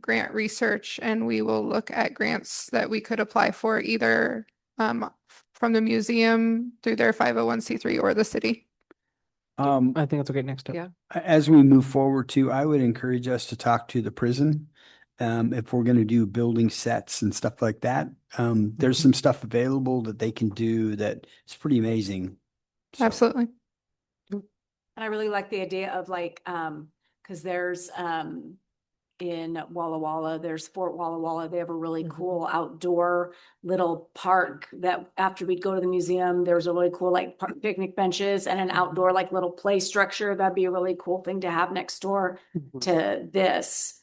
F: grant research, and we will look at grants that we could apply for either from the museum through their 501c3 or the city.
B: I think that's a great next step.
N: Yeah.
A: As we move forward too, I would encourage us to talk to the prison. If we're going to do building sets and stuff like that, there's some stuff available that they can do that is pretty amazing. So,
F: Absolutely.
L: And I really like the idea of like, because there's in Walla Walla, there's Fort Walla Walla. They have a really cool outdoor little park that after we'd go to the museum, there's a really cool like picnic benches and an outdoor like little play structure. That'd be a really cool thing to have next door to this.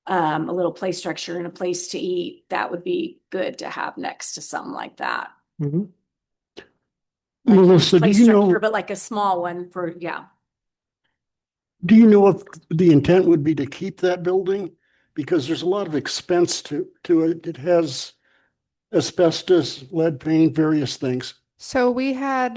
L: A little play structure and a place to eat. That would be good to have next to something like that.
I: Melissa, do
L: Play
I: you
L: structure,
I: know,
L: but like a small one for, yeah.
I: do you know if the intent would be to keep that building? Because there's a lot of expense to it. It has asbestos, lead paint, various things.
F: So we had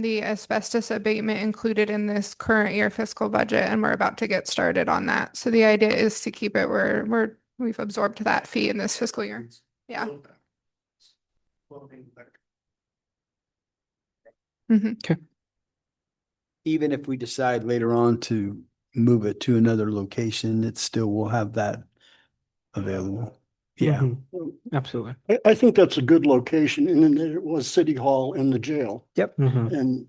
F: the asbestos abatement included in this current year fiscal budget, and we're about to get started on that. So the idea is to keep it where we've absorbed that fee in this fiscal year. Yeah.
A: even if we decide later on to move it to another location, it still will have that available. Yeah.
B: Absolutely.
I: I think that's a good location, and then it was City Hall and the jail.
A: Yep.
I: And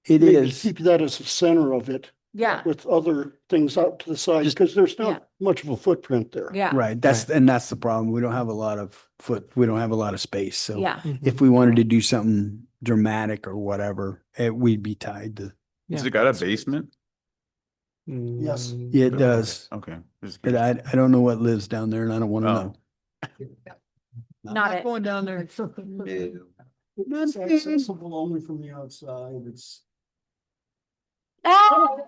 A: It
I: maybe
A: is.
I: keep that as the center of it
L: Yeah,
I: with other things out to the side,
A: Just-
I: because there's
L: Yeah.
I: not much of a footprint there.
L: yeah,
A: Right. That's the problem. We don't have a lot of we don't have a lot of space. So
L: yeah.
A: if we wanted to do something dramatic or whatever, we'd be tied to.
E: Has it got a basement?
I: Yes.
A: Yeah, it does.
E: Okay. Just
A: But
E: curious.
A: I don't know what lives down there and I don't want to
E: Oh.
A: know.
L: Not it.
N: Going down there.
I: It's accessible only from the outside. It's
L: Ah!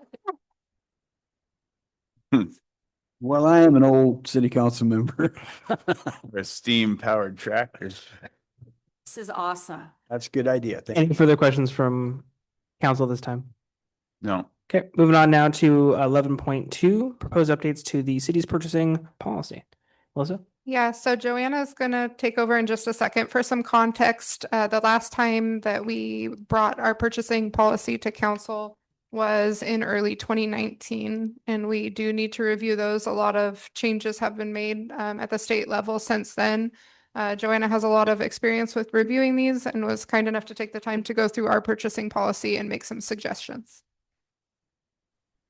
A: Well, I am an old city council member.
E: Or a steam powered tractor.
L: This is awesome.
A: That's a good idea. Thank
B: Any
A: you.
B: further questions from council this time?
E: No.
B: Okay, moving on now to 11.2, proposed updates to the city's purchasing policy. Melissa?
F: Yeah, so Joanna's gonna take over in just a second for some context. The last time that we brought our purchasing policy to council was in early 2019, and we do need to review those. A lot of changes have been made at the state level since then. Joanna has a lot of experience with reviewing these and was kind enough to take the time to go through our purchasing policy and make some suggestions.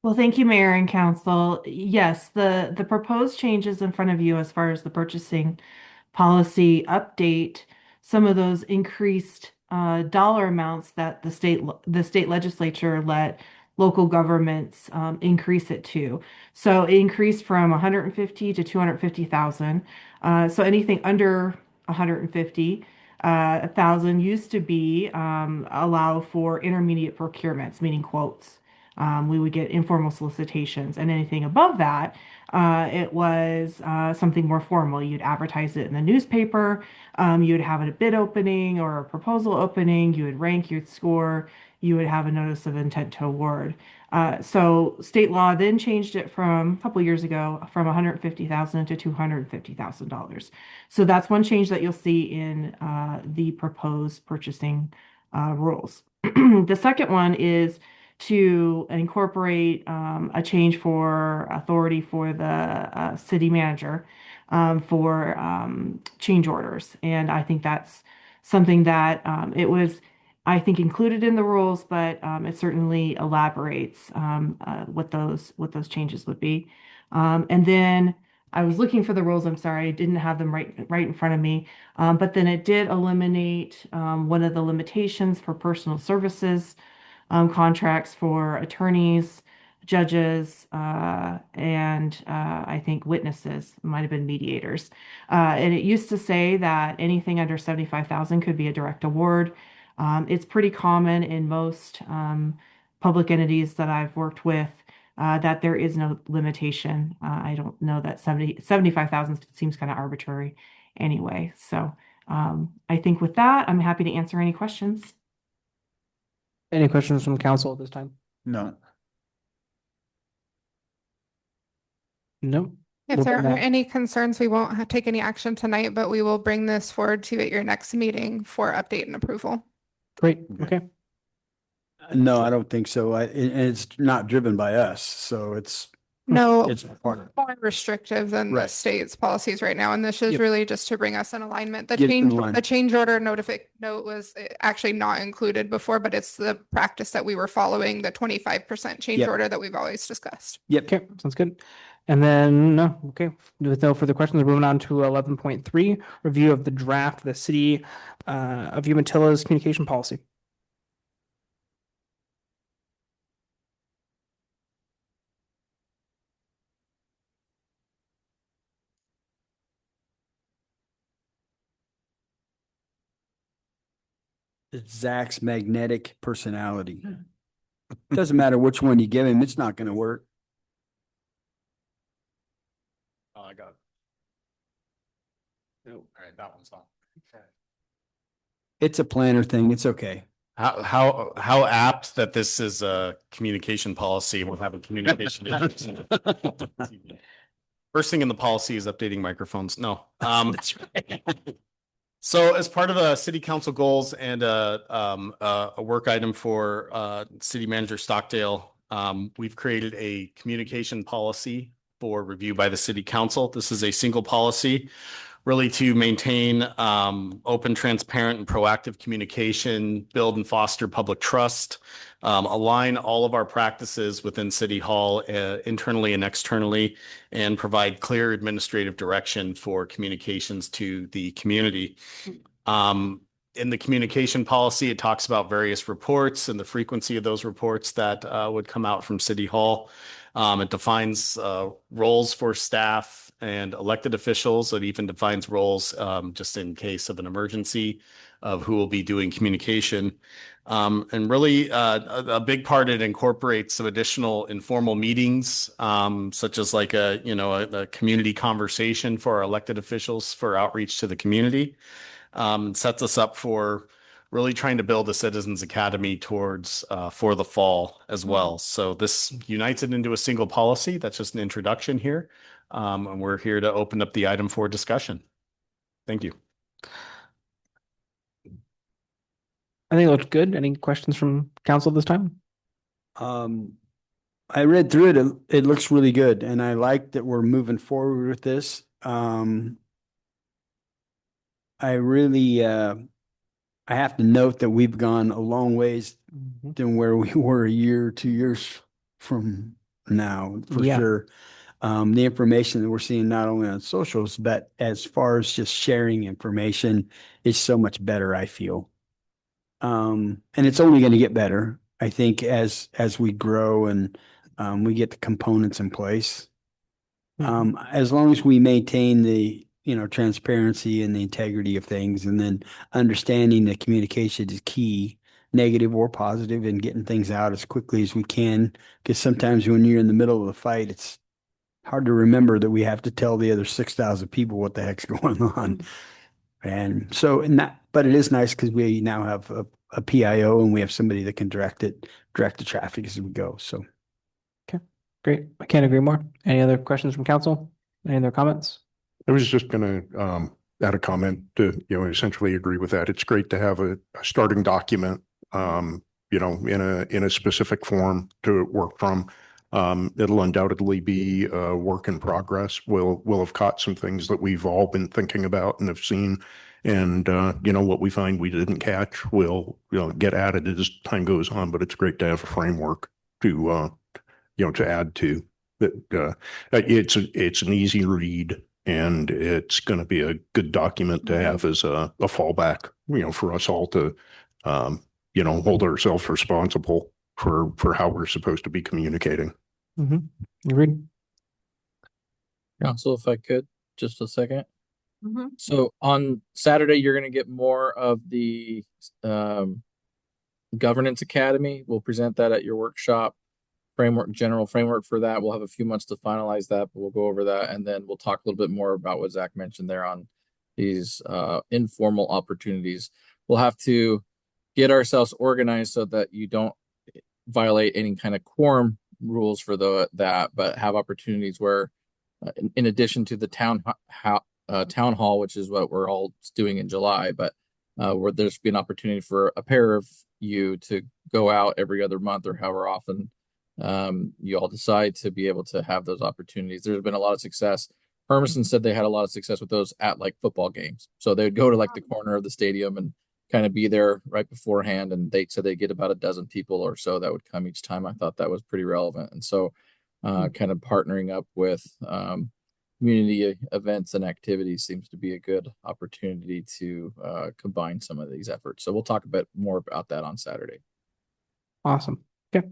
K: Well, thank you, Mayor and Council. Yes, the proposed changes in front of you as far as the purchasing policy update, some of those increased dollar amounts that the state legislature let local governments increase it to. So it increased from 150 to 250,000. So anything under 150,000 used to be allow for intermediate procurements, meaning quotes. We would get informal solicitations, and anything above that, it was something more formal. You'd advertise it in the newspaper. You'd have a bid opening or a proposal opening. You would rank, you'd score. You would have a notice of intent to award. So state law then changed it from a couple years ago from $150,000 to $250,000. So that's one change that you'll see in the proposed purchasing rules. The second one is to incorporate a change for authority for the city manager for change orders. And I think that's something that it was, I think, included in the rules, but it certainly elaborates what those changes would be. And then I was looking for the rules. I'm sorry, I didn't have them right in front of me. But then it did eliminate one of the limitations for personal services contracts for attorneys, judges, and I think witnesses, might have been mediators. And it used to say that anything under 75,000 could be a direct award. It's pretty common in most public entities that I've worked with that there is no limitation. I don't know that 75,000 seems kind of arbitrary anyway. So I think with that, I'm happy to answer any questions.
B: Any questions from council at this time?
E: No.
B: No.
F: If
B: Well,
F: there
B: then,
F: are any concerns, we won't take any action tonight, but we will bring this forward to you at your next meeting for update and approval.
B: Great, okay.
A: No, I don't think so. And it's not driven by us, so it's
F: No,
A: it's part of.
F: more restrictive than the
A: Right.
F: state's policies right now, and this is
B: Yep.
F: really just to bring us in alignment.
A: Get in line.
F: The change order note was actually not included before, but it's the practice that we were following, the 25% change
A: Yep.
F: order that we've always discussed.
A: Yep.
B: Okay, sounds good. And then, no, okay, with no further questions, we're moving on to 11.3, review of the draft of the city of Umatillo's communication policy.
A: It's Zach's magnetic personality. Doesn't matter which one you give him, it's not going to work.
O: Oh, I got it. No, all right, that one's on.
A: It's a planner thing. It's okay.
O: How apt that this is a communication policy. We'll have a communication. First thing in the policy is updating microphones. No.
A: That's right.
O: So as part of the city council goals and a work item for city manager Stockdale, we've created a communication policy for review by the city council. This is a single policy really to maintain open, transparent, and proactive communication, build and foster public trust, align all of our practices within City Hall internally and externally, and provide clear administrative direction for communications to the community. In the communication policy, it talks about various reports and the frequency of those reports that would come out from City Hall. It defines roles for staff and elected officials. It even defines roles just in case of an emergency of who will be doing communication. And really a big part, it incorporates some additional informal meetings, such as like a community conversation for our elected officials for outreach to the community. Sets us up for really trying to build a citizens academy towards for the fall as well. So this unites it into a single policy. That's just an introduction here. And we're here to open up the item for discussion. Thank you.
B: I think it looked good. Any questions from council this time?
A: I read through it. It looks really good, and I like that we're moving forward with this. I really, I have to note that we've gone a long ways than where we were a year, 2 years from now, for
B: Yeah.
A: sure. The information that we're seeing not only on socials, but as far as just sharing information is so much better, I feel. And it's only going to get better, I think, as we grow and we get the components in place. As long as we maintain the transparency and the integrity of things, and then understanding that communication is key, negative or positive, and getting things out as quickly as we can. Because sometimes when you're in the middle of the fight, it's hard to remember that we have to tell the other 6,000 people what the heck's going on. And so, but it is nice because we now have a PIO and we have somebody that can direct the traffic as we go. So.
B: Great. I can't agree more. Any other questions from council? Any other comments?
H: I was just gonna add a comment to, essentially agree with that. It's great to have a starting document, in a specific form to work from. It'll undoubtedly be a work in progress. We'll have caught some things that we've all been thinking about and have seen. And what we find we didn't catch, we'll get added as time goes on, but it's great to have a framework to add to that. It's an easy read, and it's going to be a good document to have as a fallback, for us all to, hold ourselves responsible for how we're supposed to be communicating.
B: Agreed.
J: Council, if I could, just a second. So on Saturday, you're going to get more of the Governance Academy. We'll present that at your workshop. General framework for that. We'll have a few months to finalize that, but we'll go over that, and then we'll talk a little bit more about what Zach mentioned there on these informal opportunities. We'll have to get ourselves organized so that you don't violate any kind of quorum rules for that, but have opportunities where, in addition to the town hall, which is what we're all doing in July, but where there's be an opportunity for a pair of you to go out every other month or however often you all decide to be able to have those opportunities. There's been a lot of success. Hermiston said they had a lot of success with those at like football games. So they would go to like the corner of the stadium and kind of be there right beforehand. And they said they get about a dozen people or so that would come each time. I thought that was pretty relevant. And so kind of partnering up with community events and activities seems to be a good opportunity to combine some of these efforts. So we'll talk a bit more about that on Saturday.
B: Awesome. Okay.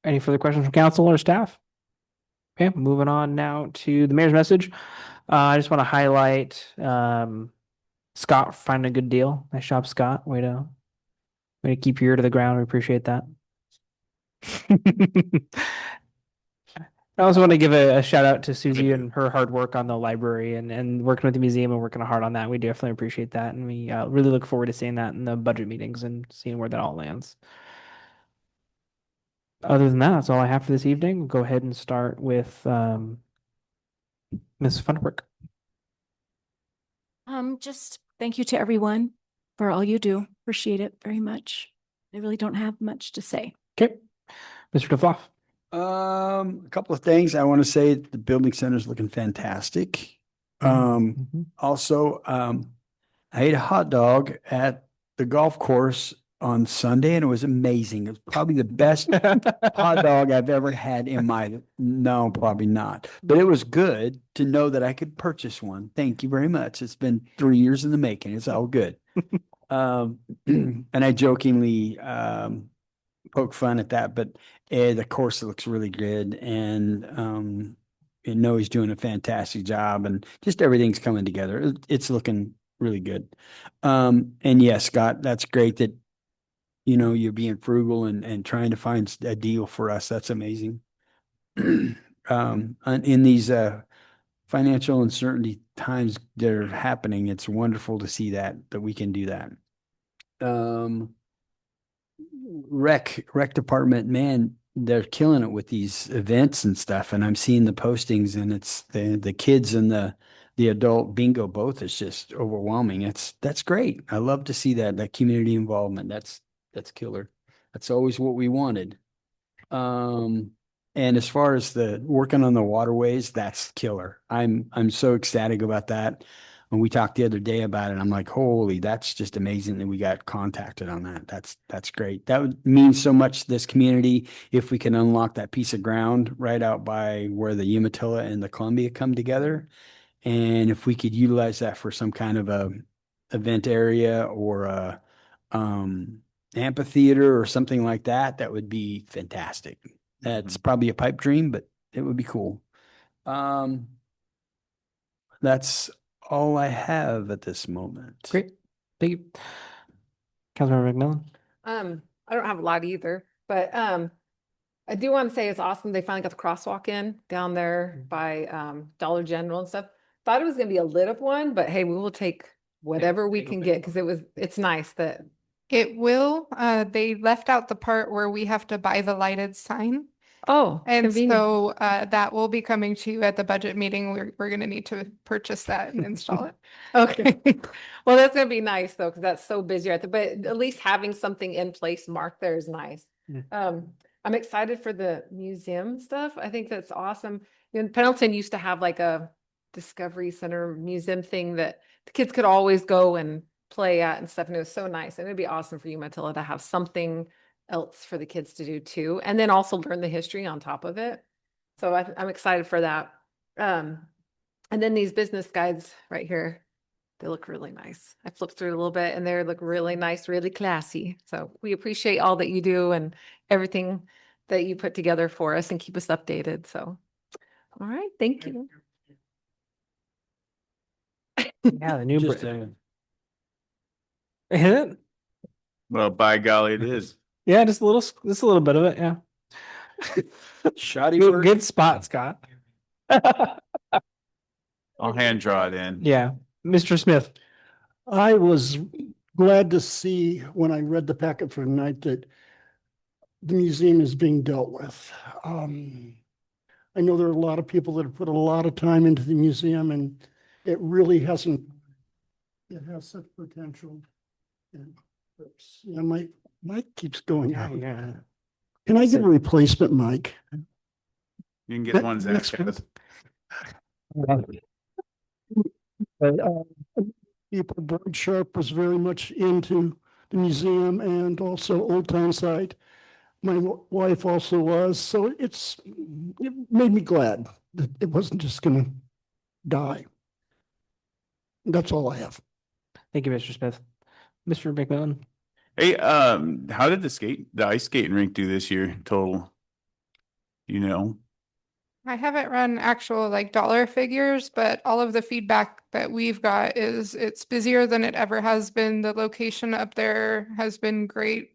B: Any further questions from council or staff? Okay, moving on now to the mayor's message. I just want to highlight Scott finding a good deal. Nice job, Scott. Way to keep your ear to the ground. We appreciate that. I also want to give a shout out to Susie and her hard work on the library and working with the museum and working hard on that. We definitely appreciate that. And we really look forward to seeing that in the budget meetings and seeing where that all lands. Other than that, that's all I have for this evening. We'll go ahead and start with Ms. Funderburk.
L: Just thank you to everyone for all you do. Appreciate it very much. I really don't have much to say.
B: Okay. Mr. DeFloff.
A: A couple of things. I want to say the building center is looking fantastic. Also, I ate a hot dog at the golf course on Sunday, and it was amazing. It was probably the best hot dog I've ever had no, probably not. But it was good to know that I could purchase one. Thank you very much. It's been 3 years in the making. It's all good. And I jokingly poke fun at that, but the course looks really good, and I know he's doing a fantastic job, and just everything's coming together. It's looking really good. And yes, Scott, that's great that you're being frugal and trying to find a deal for us. That's amazing. In these financial uncertainty times that are happening, it's wonderful to see that we can do that. Rec department, man, they're killing it with these events and stuff, and I'm seeing the postings, and it's the kids and the adult bingo both is just overwhelming. That's great. I love to see that community involvement. That's killer. That's always what we wanted. And as far as the working on the waterways, that's killer. I'm so ecstatic about that. When we talked the other day about it, I'm like, holy, that's just amazing that we got contacted on that. That's great. That would mean so much to this community if we can unlock that piece of ground right out by where the Umatilla and the Columbia come together. And if we could utilize that for some kind of a event area or a amphitheater or something like that, that would be fantastic. That's probably a pipe dream, but it would be cool. That's all I have at this moment.
B: Great. Thank you. Councilmember McMillan.
N: I don't have a lot either, but I do want to say it's awesome. They finally got the crosswalk in down there by Dollar General and stuff. Thought it was gonna be a lit up one, but hey, we will take whatever we can get because it's nice that
F: It will, they left out the part where we have to buy the lighted sign.
N: oh,
F: And
N: convenient.
F: so that will be coming to you at the budget meeting. We're gonna need to purchase that and install it.
N: Okay. Well, that's gonna be nice though, because that's so busy right there, but at least having something in place marked there is nice.
B: Yeah.
N: I'm excited for the museum stuff. I think that's awesome. You know, Pendleton used to have like a Discovery Center museum thing that the kids could always go and play at and stuff, and it was so nice. And it'd be awesome for you, Matilda, to have something else for the kids to do too, and then also learn the history on top of it. So I'm excited for that. And then these business guides right here, they look really nice. I flipped through a little bit and they look really nice, really classy. So we appreciate all that you do and everything that you put together for us and keep us updated. So, all right, thank you.
B: Yeah, the new
A: Just
B: bridge.
A: a-
B: Hit it?
E: Well, by golly, it is.
B: Yeah, just a little bit of it. Yeah.
A: Shoddy
B: Good,
A: work.
B: good spot, Scott.
E: I'll hand draw it in.
B: Yeah. Mr. Smith.
I: I was glad to see when I read the packet for tonight that the museum is being dealt with. I know there are a lot of people that have put a lot of time into the museum and it really hasn't, it has such potential. And, oops, yeah, my mic keeps going out.
B: Yeah.
I: Can I get a replacement mic?
E: You can get the one Zach
I: Next
E: has.
I: People, Boyd Sharp was very much into the museum and also Old Town Site. My wife also was, so it made me glad that it wasn't just gonna die. That's all I have.
B: Thank you, Mr. Smith. Mr. McMillan.
E: Hey, how did the ice skating rink do this year total? You know,
F: I haven't run actual like dollar figures, but all of the feedback that we've got is it's busier than it ever has been. The location up there has been great.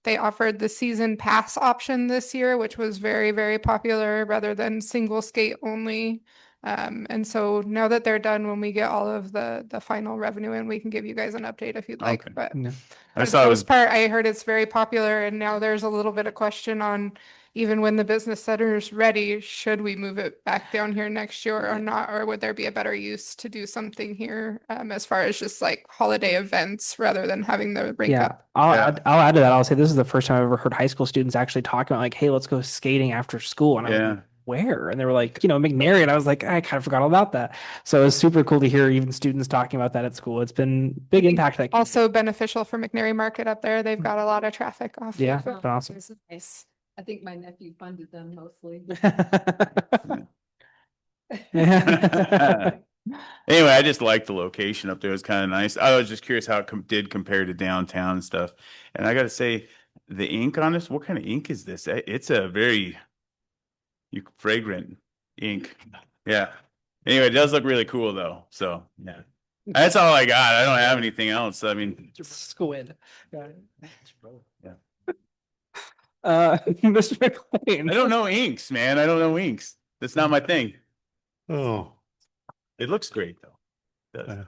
F: They offered the season pass option this year, which was very, very popular rather than single skate only. And so now that they're done, when we get all of the final revenue in, we can give you guys an update if you'd like,
E: Okay.
F: but
B: Yeah.
E: I
F: for
E: saw
F: the
E: it
F: most
E: was
F: part, I heard it's very popular and now there's a little bit of question on even when the business center is ready, should we move it back down here next year or not? Or would there be a better use to do something here as far as just like holiday events rather than having the rink
B: Yeah,
F: up?
B: I'll add to that. I'll say this is the first time I've ever heard high school students actually talk about like, hey, let's go skating after school. And I was
E: Yeah.
B: like, where? And they were like, McNary. And I was like, I kind of forgot all about that. So it's super cool to hear even students talking about that at school. It's been big impact. That
F: Also beneficial for McNary Market up there. They've got a lot of traffic off.
B: Yeah,
F: of it.
B: that's awesome.
N: Nice. I think my nephew funded them mostly.
E: Anyway, I just like the location up there. It's kind of nice. I was just curious how it did compare to downtown and stuff. And I got to say, the ink on this, what kind of ink is this? It's a very fragrant ink. Yeah. Anyway, it does look really cool though. So yeah, that's all I got. I don't have anything else. I mean,
B: Squid.
E: yeah.
B: Mr. McLean.
E: I don't know inks, man. I don't know inks. That's not my thing.
H: Oh,
E: It looks great though. It does.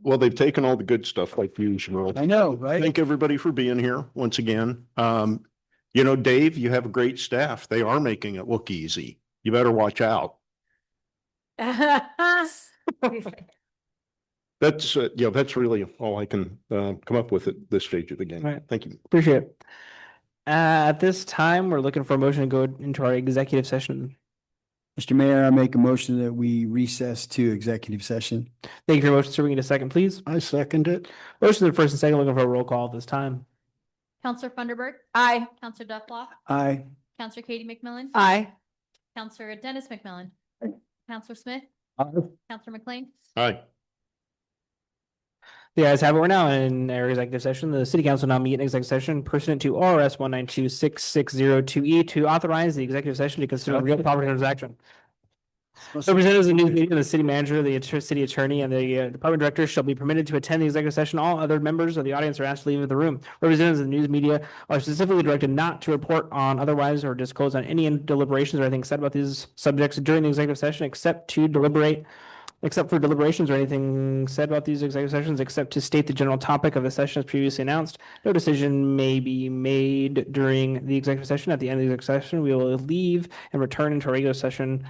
H: well, they've taken all the good stuff like usual.
A: I know, right?
H: Thank everybody for being here once again. Dave, you have a great staff. They are making it look easy. You better watch out. That's really all I can come up with at this stage of the game.
B: Right.
H: Thank you.
B: Appreciate it. At this time, we're looking for a motion to go into our executive session.
A: Mr. Mayor, I make a motion that we recess to executive session.
B: Thank you for your motion, sir. We need a second, please.
I: I second it.
B: Motion to the first and second, looking for a roll call at this time.
C: Counselor Funderburk.
N: Aye.
C: Counselor Dufflock.
A: Aye.
C: Counselor Katie McMillan.
N: Aye.
C: Counselor Dennis McMillan. Counselor Smith.
A: Aye.
C: Counselor McLean.
H: Hi.
B: The ayes have it. We're now in our executive session. The city council now meet in executive session pursuant to ORS 1926602E to authorize the executive session to consider real property transaction. Representatives of the news media, the city manager, the city attorney, and the department director shall be permitted to attend the executive session. All other members of the audience are asked to leave the room. Representatives of the news media are specifically directed not to report on otherwise or disclose on any deliberations or anything said about these subjects during the executive session, except for deliberations or anything said about these executive sessions, except to state the general topic of the session as previously announced. No decision may be made during the executive session. At the end of the executive session, we will leave and return into our regular session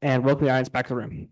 B: and welcome the audience back to the room.